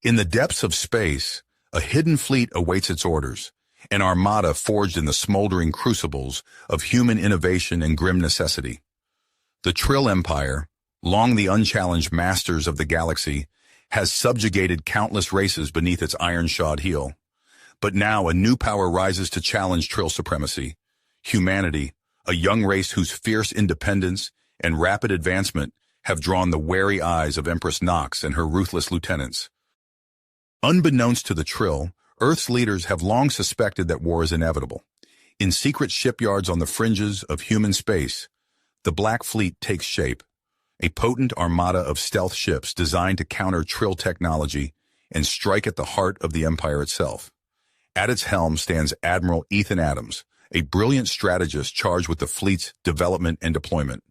In the depths of space, a hidden fleet awaits its orders, an armada forged in the smoldering crucibles of human innovation and grim necessity. The Trill Empire, long the unchallenged masters of the galaxy, has subjugated countless races beneath its iron-shod heel. But now a new power rises to challenge Trill supremacy. Humanity, a young race whose fierce independence and rapid advancement have drawn the wary eyes of Empress Nox and her ruthless lieutenants. Unbeknownst to the Trill, Earth's leaders have long suspected that war is inevitable. In secret shipyards on the fringes of human space, the Black Fleet takes shape, a potent armada of stealth ships designed to counter Trill technology and strike at the heart of the Empire itself. At its helm stands Admiral Ethan Adams, a brilliant strategist charged with the fleet's development and deployment.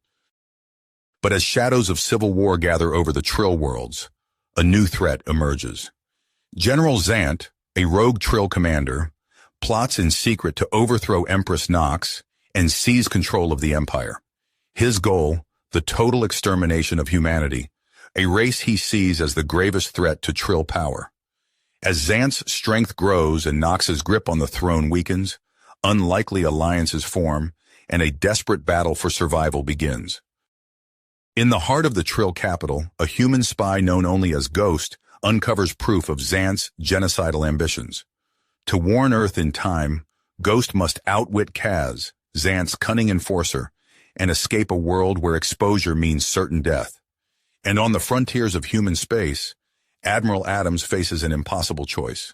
But as shadows of civil war gather over the Trill worlds, a new threat emerges. General Zant, a rogue Trill commander, plots in secret to overthrow Empress Nox and seize control of the Empire. His goal, the total extermination of humanity, a race he sees as the gravest threat to Trill power. As Zant's strength grows and Nox's grip on the throne weakens, unlikely alliances form, and a desperate battle for survival begins. In the heart of the Trill capital, a human spy known only as Ghost uncovers proof of Zant's genocidal ambitions. To warn Earth in time, Ghost must outwit Kaz, Zant's cunning enforcer, and escape a world where exposure means certain death. And on the frontiers of human space, Admiral Adams faces an impossible choice: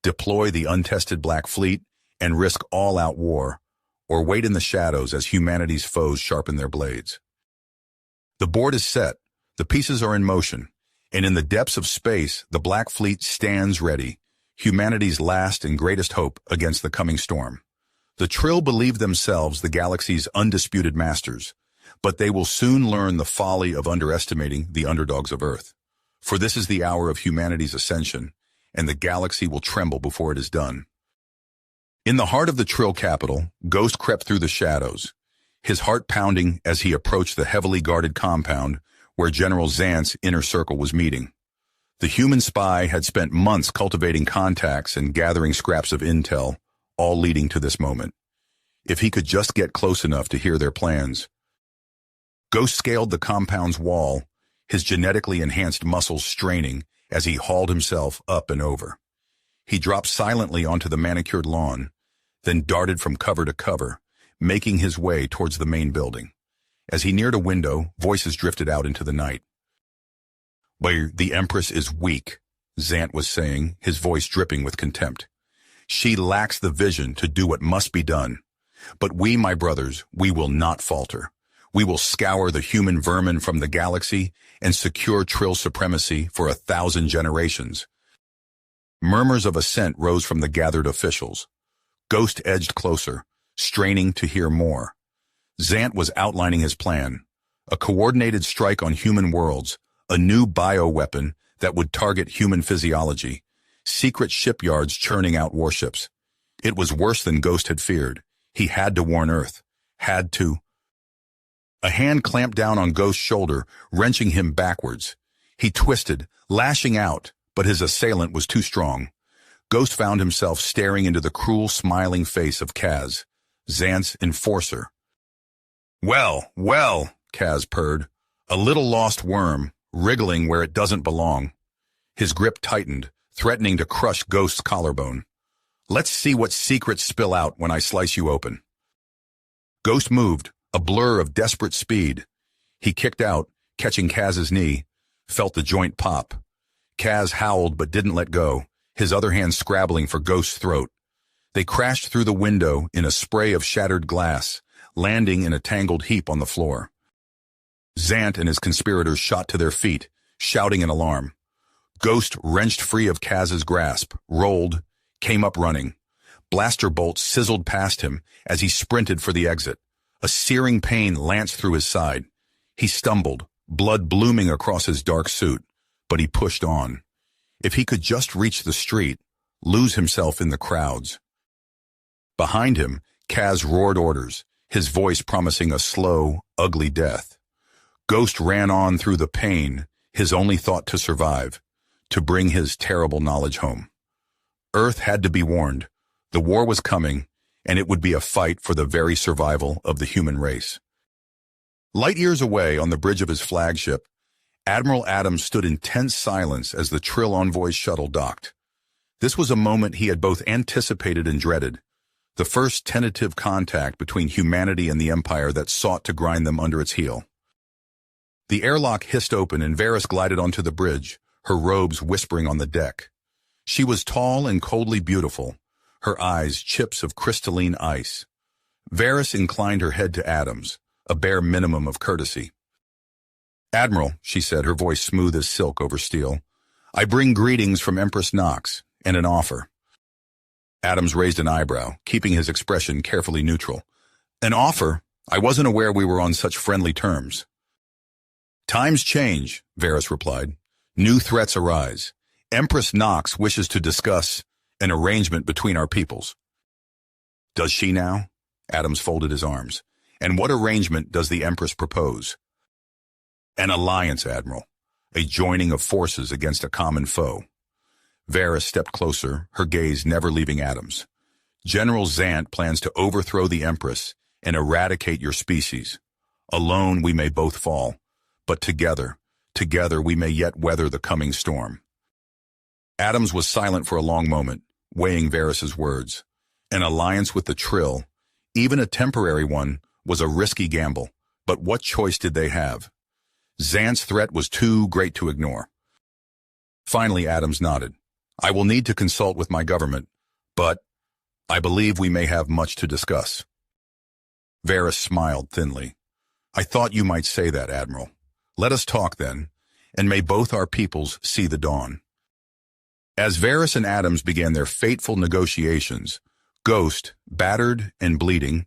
deploy the untested Black Fleet and risk all-out war, or wait in the shadows as humanity's foes sharpen their blades. The board is set, the pieces are in motion, and in the depths of space, the Black Fleet stands ready, humanity's last and greatest hope against the coming storm. The Trill believe themselves the galaxy's undisputed masters, but they will soon learn the folly of underestimating the underdogs of Earth. For this is the hour of humanity's ascension, and the galaxy will tremble before it is done. In the heart of the Trill capital, Ghost crept through the shadows, his heart pounding as he approached the heavily guarded compound where General Zant's inner circle was meeting. The human spy had spent months cultivating contacts and gathering scraps of intel, all leading to this moment. If he could just get close enough to hear their plans. Ghost scaled the compound's wall, his genetically enhanced muscles straining as he hauled himself up and over. He dropped silently onto the manicured lawn, then darted from cover to cover, making his way towards the main building. As he neared a window, voices drifted out into the night. "Where the Empress is weak," Zant was saying, his voice dripping with contempt. "She lacks the vision to do what must be done. But we, my brothers, we will not falter. We will scour the human vermin from the galaxy and secure Trill supremacy for 1,000 generations." Murmurs of assent rose from the gathered officials. Ghost edged closer, straining to hear more. Zant was outlining his plan: a coordinated strike on human worlds, a new bioweapon that would target human physiology, secret shipyards churning out warships. It was worse than Ghost had feared. He had to warn Earth. Had to. A hand clamped down on Ghost's shoulder, wrenching him backwards. He twisted, lashing out, but his assailant was too strong. Ghost found himself staring into the cruel, smiling face of Kaz, Zant's enforcer. "Well, well," Kaz purred, a little lost worm, wriggling where it doesn't belong. His grip tightened, threatening to crush Ghost's collarbone. "Let's see what secrets spill out when I slice you open." Ghost moved, a blur of desperate speed. He kicked out, catching Kaz's knee, felt the joint pop. Kaz howled but didn't let go, his other hand scrabbling for Ghost's throat. They crashed through the window in a spray of shattered glass, landing in a tangled heap on the floor. Zant and his conspirators shot to their feet, shouting in alarm. Ghost wrenched free of Kaz's grasp, rolled, came up running. Blaster bolts sizzled past him as he sprinted for the exit. A searing pain lanced through his side. He stumbled, blood blooming across his dark suit, but he pushed on. If he could just reach the street, lose himself in the crowds. Behind him, Kaz roared orders, his voice promising a slow, ugly death. Ghost ran on through the pain, his only thought to survive, to bring his terrible knowledge home. Earth had to be warned. The war was coming, and it would be a fight for the very survival of the human race. Light years away on the bridge of his flagship, Admiral Adams stood in tense silence as the Trill Envoy's shuttle docked. This was a moment he had both anticipated and dreaded, the first tentative contact between humanity and the Empire that sought to grind them under its heel. The airlock hissed open and Varys glided onto the bridge, her robes whispering on the deck. She was tall and coldly beautiful, her eyes chips of crystalline ice. Varys inclined her head to Adams, a bare minimum of courtesy. "Admiral," she said, her voice smooth as silk over steel, "I bring greetings from Empress Nox, and an offer." Adams raised an eyebrow, keeping his expression carefully neutral. "An offer? I wasn't aware we were on such friendly terms." "Times change," Varys replied. "New threats arise. Empress Nox wishes to discuss an arrangement between our peoples." "Does she now?" Adams folded his arms. "And what arrangement does the Empress propose?" "An alliance, Admiral. A joining of forces against a common foe." Varys stepped closer, her gaze never leaving Adams. "General Zant plans to overthrow the Empress and eradicate your species. Alone we may both fall, but together we may yet weather the coming storm." Adams was silent for a long moment, weighing Varys's words. An alliance with the Trill, even a temporary one, was a risky gamble, but what choice did they have? Zant's threat was too great to ignore. Finally, Adams nodded. "I will need to consult with my government, but I believe we may have much to discuss." Varys smiled thinly. "I thought you might say that, Admiral. Let us talk then, and may both our peoples see the dawn." As Varys and Adams began their fateful negotiations, Ghost, battered and bleeding,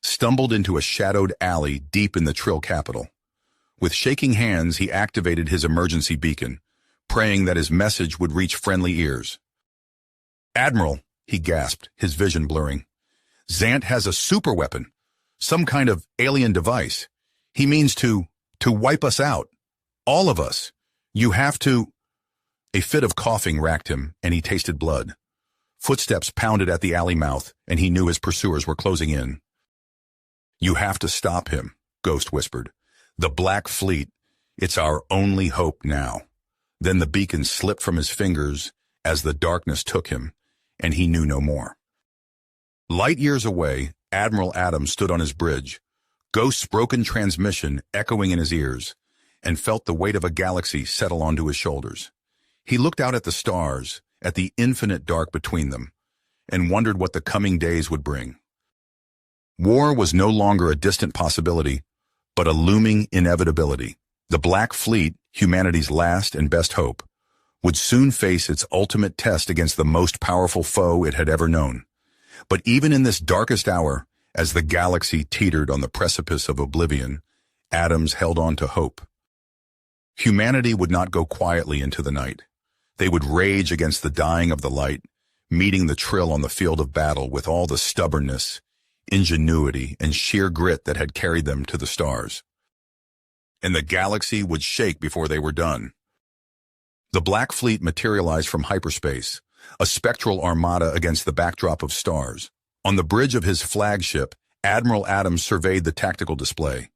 stumbled into a shadowed alley deep in the Trill capital. With shaking hands, he activated his emergency beacon, praying that his message would reach friendly ears. "Admiral," he gasped, his vision blurring. "Zant has a superweapon, some kind of alien device. He means to wipe us out. All of us. You have to—" A fit of coughing racked him, and he tasted blood. Footsteps pounded at the alley mouth, and he knew his pursuers were closing in. "You have to stop him," Ghost whispered. "The Black Fleet, it's our only hope now." Then the beacon slipped from his fingers as the darkness took him, and he knew no more. Light years away, Admiral Adams stood on his bridge, Ghost's broken transmission echoing in his ears, and felt the weight of a galaxy settle onto his shoulders. He looked out at the stars, at the infinite dark between them, and wondered what the coming days would bring. War was no longer a distant possibility, but a looming inevitability. The Black Fleet, humanity's last and best hope, would soon face its ultimate test against the most powerful foe it had ever known. But even in this darkest hour, as the galaxy teetered on the precipice of oblivion, Adams held on to hope. Humanity would not go quietly into the night. They would rage against the dying of the light, meeting the Trill on the field of battle with all the stubbornness, ingenuity, and sheer grit that had carried them to the stars. And the galaxy would shake before they were done. The Black Fleet materialized from hyperspace, a spectral armada against the backdrop of stars. On the bridge of his flagship, Admiral Adams surveyed the tactical display.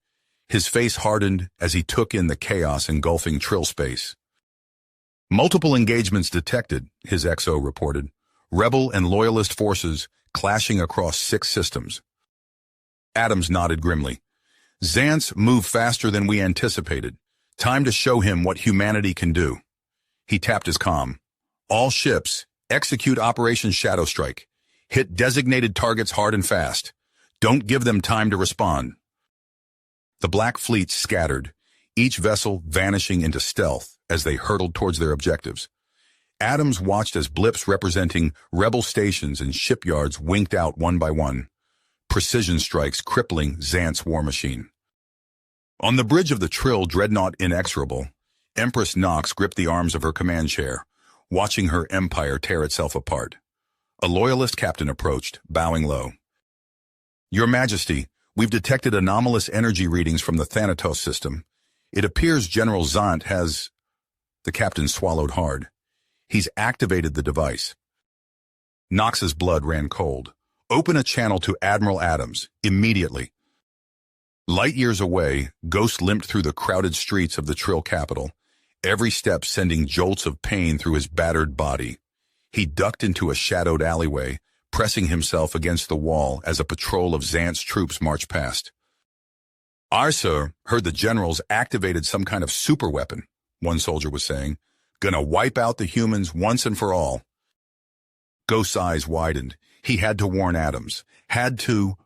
His face hardened as he took in the chaos engulfing Trill space. "Multiple engagements detected," his XO reported. "Rebel and Loyalist forces clashing across 6 systems." Adams nodded grimly. "Zant's moved faster than we anticipated. Time to show him what humanity can do." He tapped his comm. "All ships, execute Operation Shadow Strike. Hit designated targets hard and fast. Don't give them time to respond." The Black Fleet scattered, each vessel vanishing into stealth as they hurtled towards their objectives. Adams watched as blips representing rebel stations and shipyards winked out one by one, precision strikes crippling Zant's war machine. On the bridge of the Trill dreadnought Inexorable, Empress Nox gripped the arms of her command chair, watching her empire tear itself apart. A Loyalist captain approached, bowing low. "Your Majesty, we've detected anomalous energy readings from the Thanatos system. It appears General Zant has—" The captain swallowed hard. He's activated the device. Knox's blood ran cold. Open a channel to Admiral Adams, immediately. Light years away, Ghost limped through the crowded streets of the Trill capital, every step sending jolts of pain through his battered body. He ducked into a shadowed alleyway, pressing himself against the wall as a patrol of Xant's troops marched past. "Sir, heard the generals activated some kind of superweapon," one soldier was saying. "Gonna wipe out the humans once and for all." Ghost's eyes widened. He had to warn Adams. Had to...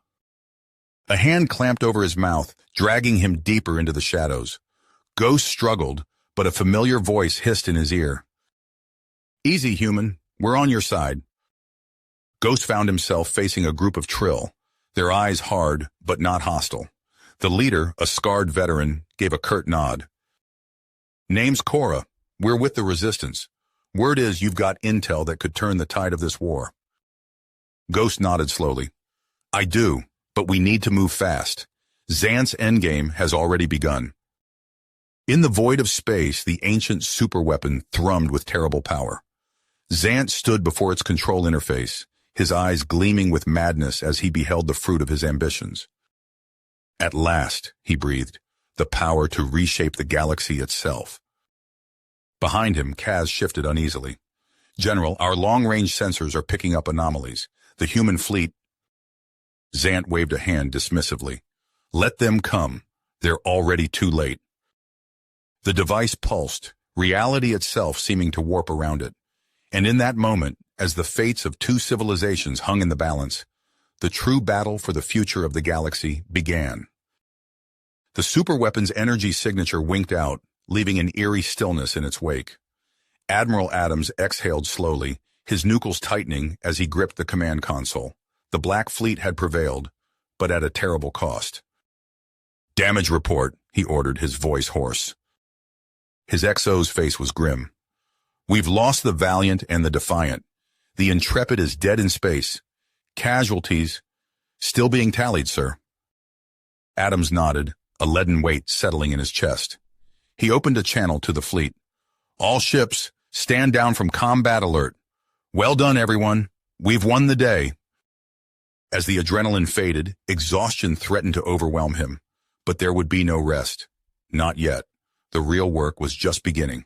A hand clamped over his mouth, dragging him deeper into the shadows. Ghost struggled, but a familiar voice hissed in his ear. "Easy, human. We're on your side." Ghost found himself facing a group of Trill, their eyes hard but not hostile. The leader, a scarred veteran, gave a curt nod. "Name's Cora. We're with the Resistance. Word is you've got intel that could turn the tide of this war." Ghost nodded slowly. "I do, but we need to move fast. Xant's endgame has already begun." In the void of space, the ancient superweapon thrummed with terrible power. Xant stood before its control interface, his eyes gleaming with madness as he beheld the fruit of his ambitions. "At last," he breathed, "the power to reshape the galaxy itself." Behind him, Kaz shifted uneasily. "General, our long-range sensors are picking up anomalies. The human fleet..." Xant waved a hand dismissively. "Let them come. They're already too late." The device pulsed, reality itself seeming to warp around it. And in that moment, as the fates of two civilizations hung in the balance, the true battle for the future of the galaxy began. The superweapon's energy signature winked out, leaving an eerie stillness in its wake. Admiral Adams exhaled slowly, his knuckles tightening as he gripped the command console. The Black Fleet had prevailed, but at a terrible cost. "Damage report," he ordered, his voice hoarse. His XO's face was grim. "We've lost the Valiant and the Defiant. The Intrepid is dead in space. Casualties still being tallied, sir." Adams nodded, a leaden weight settling in his chest. He opened a channel to the fleet. "All ships, stand down from combat alert. Well done, everyone. We've won the day." As the adrenaline faded, exhaustion threatened to overwhelm him. But there would be no rest. Not yet. The real work was just beginning.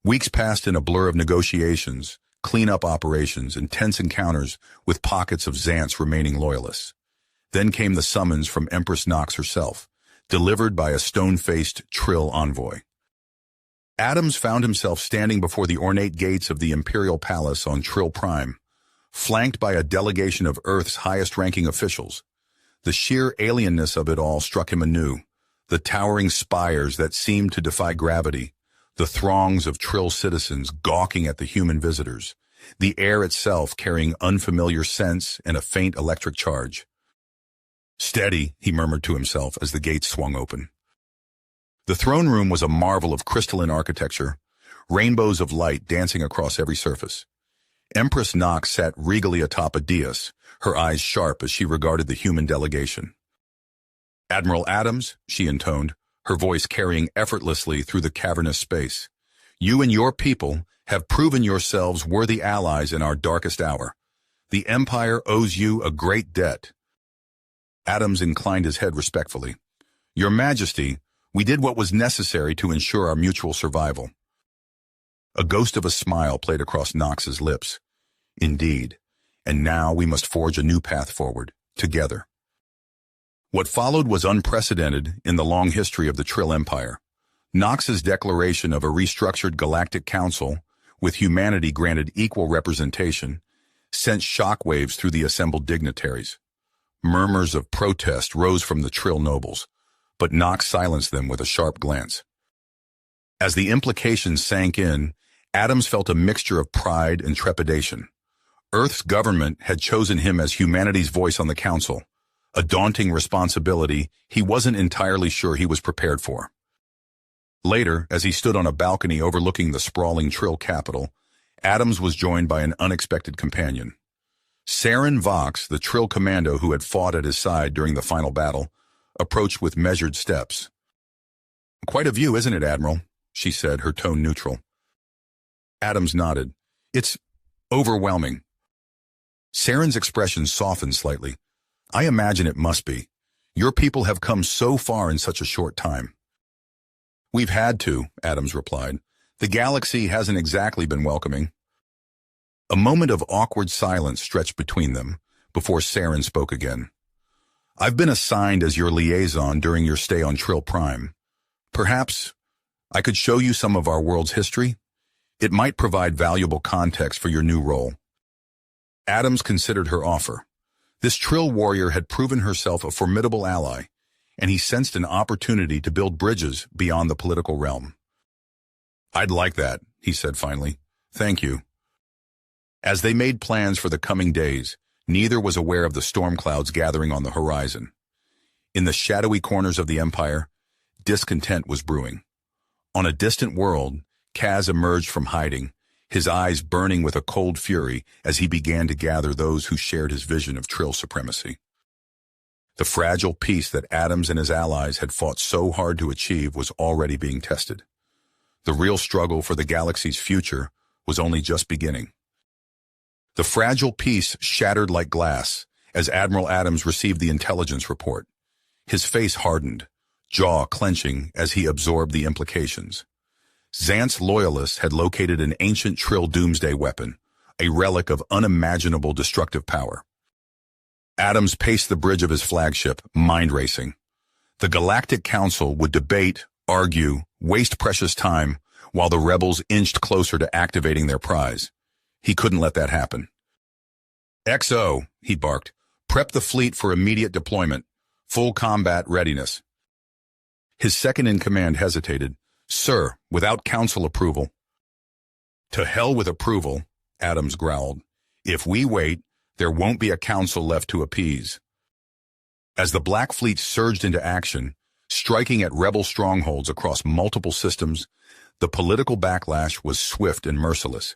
Weeks passed in a blur of negotiations, cleanup operations, and tense encounters with pockets of Xant's remaining loyalists. Then came the summons from Empress Nox herself, delivered by a stone-faced Trill envoy. Adams found himself standing before the ornate gates of the Imperial Palace on Trill Prime, flanked by a delegation of Earth's highest-ranking officials. The sheer alienness of it all struck him anew. The towering spires that seemed to defy gravity, the throngs of Trill citizens gawking at the human visitors, the air itself carrying unfamiliar scents and a faint electric charge. "Steady," he murmured to himself as the gates swung open. The throne room was a marvel of crystalline architecture, rainbows of light dancing across every surface. Empress Nox sat regally atop a dais, her eyes sharp as she regarded the human delegation. "Admiral Adams," she intoned, her voice carrying effortlessly through the cavernous space, "you and your people have proven yourselves worthy allies in our darkest hour. The Empire owes you a great debt." Adams inclined his head respectfully. "Your Majesty, we did what was necessary to ensure our mutual survival." A ghost of a smile played across Nox's lips. "Indeed, and now we must forge a new path forward, together." What followed was unprecedented in the long history of the Trill Empire. Nox's declaration of a restructured galactic council, with humanity granted equal representation, sent shockwaves through the assembled dignitaries. Murmurs of protest rose from the Trill nobles, but Nox silenced them with a sharp glance. As the implications sank in, Adams felt a mixture of pride and trepidation. Earth's government had chosen him as humanity's voice on the council, a daunting responsibility he wasn't entirely sure he was prepared for. Later, as he stood on a balcony overlooking the sprawling Trill capital, Adams was joined by an unexpected companion. Saren Vox, the Trill commando who had fought at his side during the final battle, approached with measured steps. "Quite a view, isn't it, Admiral?" she said, her tone neutral. Adams nodded. It's overwhelming. Saren's expression softened slightly. I imagine it must be. Your people have come so far in such a short time. We've had to, Adams replied. The galaxy hasn't exactly been welcoming. A moment of awkward silence stretched between them before Saren spoke again. I've been assigned as your liaison during your stay on Trill Prime. Perhaps I could show you some of our world's history? It might provide valuable context for your new role. Adams considered her offer. This Trill warrior had proven herself a formidable ally, and he sensed an opportunity to build bridges beyond the political realm. I'd like that, he said finally. Thank you. As they made plans for the coming days, neither was aware of the storm clouds gathering on the horizon. In the shadowy corners of the Empire, discontent was brewing. On a distant world, Kaz emerged from hiding, his eyes burning with a cold fury as he began to gather those who shared his vision of Trill supremacy. The fragile peace that Adams and his allies had fought so hard to achieve was already being tested. The real struggle for the galaxy's future was only just beginning. The fragile peace shattered like glass as Admiral Adams received the intelligence report. His face hardened, jaw clenching as he absorbed the implications. Xant's loyalists had located an ancient Trill doomsday weapon, a relic of unimaginable destructive power. Adams paced the bridge of his flagship, mind-racing. The Galactic Council would debate, argue, waste precious time while the rebels inched closer to activating their prize. He couldn't let that happen. XO, he barked. Prep the fleet for immediate deployment. Full combat readiness. His second-in-command hesitated. Sir, without council approval. To hell with approval, Adams growled. If we wait, there won't be a council left to appease. As the Black Fleet surged into action, striking at rebel strongholds across multiple systems, the political backlash was swift and merciless.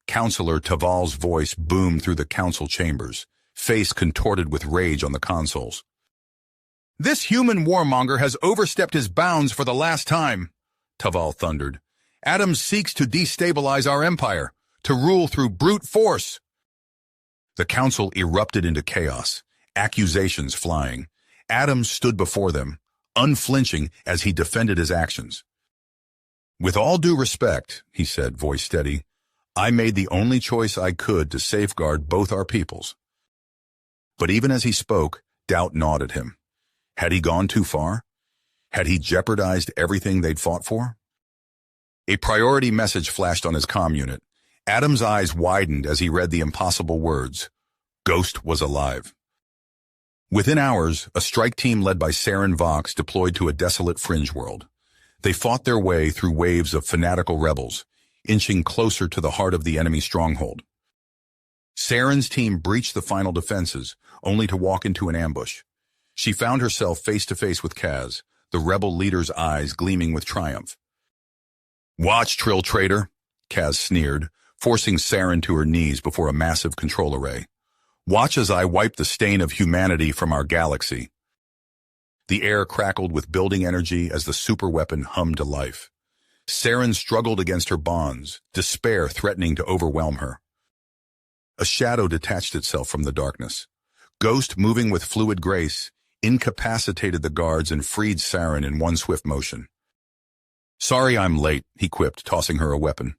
Councillor Taval's voice boomed through the council chambers, face contorted with rage on the consoles. This human warmonger has overstepped his bounds for the last time, Taval thundered. Adams seeks to destabilize our empire, to rule through brute force. The council erupted into chaos, accusations flying. Adams stood before them, unflinching as he defended his actions. With all due respect, he said, voice steady, I made the only choice I could to safeguard both our peoples. But even as he spoke, doubt gnawed at him. Had he gone too far? Had he jeopardized everything they'd fought for? A priority message flashed on his comm unit. Adams' eyes widened as he read the impossible words. Ghost was alive. Within hours, a strike team led by Saren Vox deployed to a desolate fringe world. They fought their way through waves of fanatical rebels, inching closer to the heart of the enemy stronghold. Saren's team breached the final defenses, only to walk into an ambush. She found herself face-to-face with Kaz, the rebel leader's eyes gleaming with triumph. Watch, Trill traitor, Kaz sneered, forcing Saren to her knees before a massive control array. Watch as I wipe the stain of humanity from our galaxy. The air crackled with building energy as the superweapon hummed to life. Saren struggled against her bonds, despair threatening to overwhelm her. A shadow detached itself from the darkness. Ghost, moving with fluid grace, incapacitated the guards and freed Saren in one swift motion. Sorry I'm late, he quipped, tossing her a weapon.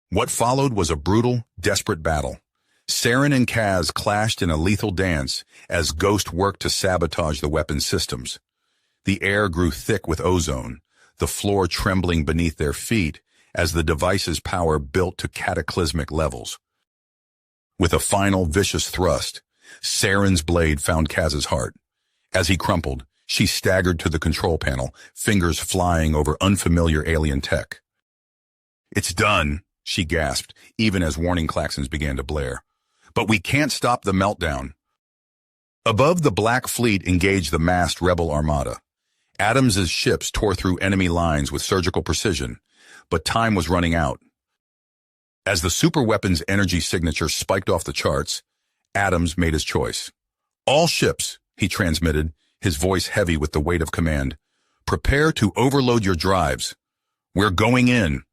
What followed was a brutal, desperate battle. Saren and Kaz clashed in a lethal dance as Ghost worked to sabotage the weapon's systems. The air grew thick with ozone, the floor trembling beneath their feet as the device's power built to cataclysmic levels. With a final vicious thrust, Saren's blade found Kaz's heart. As he crumpled, she staggered to the control panel, fingers flying over unfamiliar alien tech. It's done, she gasped, even as warning klaxons began to blare. But we can't stop the meltdown. Above, the Black Fleet engaged the massed rebel armada. Adams's ships tore through enemy lines with surgical precision, but time was running out. As the superweapon's energy signature spiked off the charts, Adams made his choice. All ships, he transmitted, his voice heavy with the weight of command. Prepare to overload your drives. We're going in.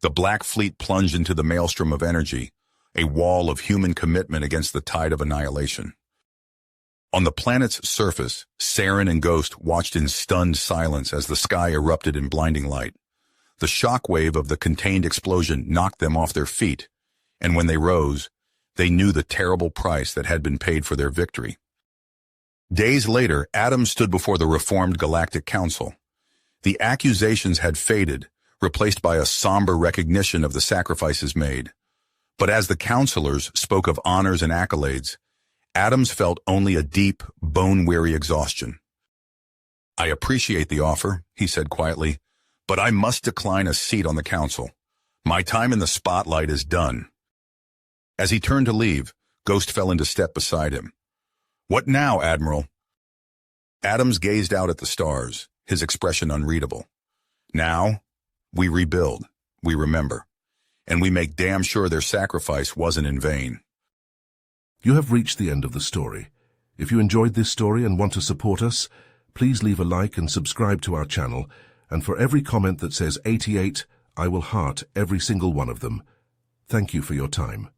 The Black Fleet plunged into the maelstrom of energy, a wall of human commitment against the tide of annihilation. On the planet's surface, Saren and Ghost watched in stunned silence as the sky erupted in blinding light. The shockwave of the contained explosion knocked them off their feet, and when they rose, they knew the terrible price that had been paid for their victory. Days later, Adam stood before the reformed Galactic Council. The accusations had faded, replaced by a somber recognition of the sacrifices made. But as the counselors spoke of honors and accolades, Adams felt only a deep, bone-weary exhaustion. "I appreciate the offer," he said quietly, "but I must decline a seat on the council. My time in the spotlight is done." As he turned to leave, Ghost fell into step beside him. "What now, Admiral?" Adams gazed out at the stars, his expression unreadable. "Now, we rebuild, we remember, and we make damn sure their sacrifice wasn't in vain." You have reached the end of the story. If you enjoyed this story and want to support us, please leave a like and subscribe to our channel, and for every comment that says 88, I will heart every single one of them. Thank you for your time.